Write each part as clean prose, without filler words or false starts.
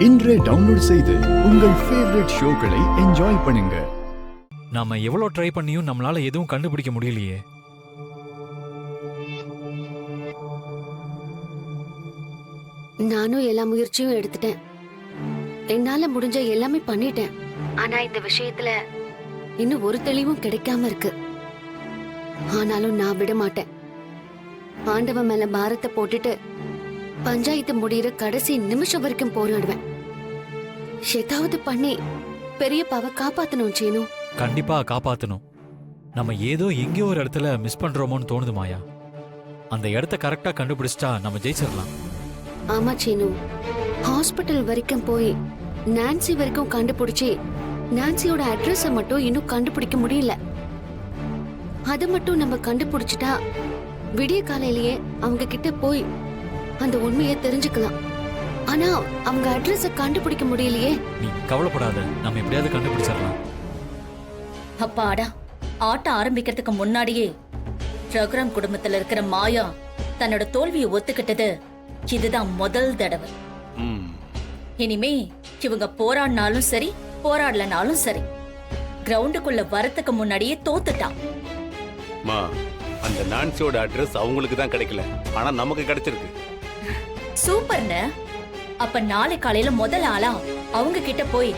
இன்றே டவுன்லோட் செய்து உங்கள் ஃபேவரட் ஷோக்களை என்ஜாய் பண்ணுங்க. நாம எவ்வளவு ட்ரை பண்ணியும் நம்மளால எதுவும் கண்டுபிடிக்க முடியலையே. நானும் எல்லா முயற்சியும் எடுத்துட்டேன். என்னால முடிஞ்ச எல்லாமே பண்ணிட்டேன். ஆனா இந்த விஷயத்துல இன்னும் ஒரு தெளிவும் கிடைக்காம இருக்கு. ஆனாலும் நான் விட மாட்டேன். ஆண்டவன் மேல பாரத்தை போட்டுட்டு பஞ்சாயத்து முடியிற கடைசி நிமிஷம் வரைக்கும் போராடுவேன். ஏதாவது பண்ணி பெரியப்பாவை காப்பாத்தணும் சீனு. கண்டிப்பா காப்பாத்தணும். நம்ம ஏதோ எங்கேயோ ஒரு இடத்துல மிஸ் பண்றோமோன்னு தோணுது மாயா. அந்த இடத்த கரெக்டா கண்டுபிடிச்சிட்டா நம்ம ஜெயிச்சிடலாம். ஆமா சீனு, ஹாஸ்பிட்டல் வரைக்கும் போய் நான்சி வரைக்கும் கண்டுபிடிச்சி நான்சியோட அட்ரஸ மட்டும் இன்னும் கண்டுபிடிக்க முடியல. அது மட்டும் நம்ம கண்டுபிடிச்சிட்டா விடிய காலையிலேயே அவங்க கிட்ட போய் அந்த உண்மையை தெரிஞ்சுக்கலாம். ஆனா அவங்க அட்ரஸ கண்டுபிடிக்க முடியலையே. நீ கவலைப்படாத, நம்ம எப்படியாவது கண்டுபிடிச்சிடலாம். அப்பாடா, ஆட்டம் ஆரம்பிக்கிறதுக்கு முன்னாடியே ரகுராம் குடும்பத்துல இருக்கிற மாயா தன்னோட தோல்வியை ஒத்துக்கிட்டது இதுதான் முதல் தடவை. இனிமே இவங்க போராடினாலும் சரி போராடலனாலும் சரி கிரவுண்டுக்குள்ள வரத்துக்கு முன்னாடியே தோத்துட்டான். அந்த நான்சியோட அட்ரஸ் அவங்களுக்கு தான் கிடைக்கல, ஆனா நமக்கு கிடைச்சிருக்கு. சூப்பர்னு. அப்ப நாளை காலையில முதல் ஆளா அவங்க கிட்ட போய்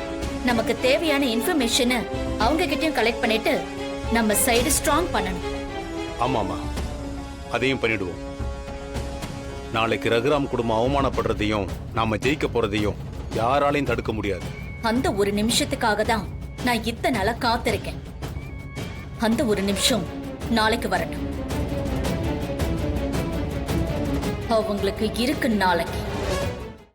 நமக்கு தேவையான இன்ஃபர்மேஷன் அவங்க கிட்டயும் கலெக்ட் பண்ணிட்டு நம்ம சைடு ஸ்ட்ராங் பண்ணணும். ஆமாமா, அதையும் பண்ணிடுவோம். நாளைக்கு ரகுராம் குடும்பம் அவமானப்படுறதையும் நாம ஜெயிக்க போறதையும் யாராலையும் தடுக்க முடியாது. அந்த ஒரு நிமிஷத்துக்காக தான் நான் இத்தனை நாளா காத்திருக்கேன். அந்த ஒரு நிமிஷம் நாளைக்கு வரட்டும். அவங்களுக்கு இருக்கு நாளைக்கு.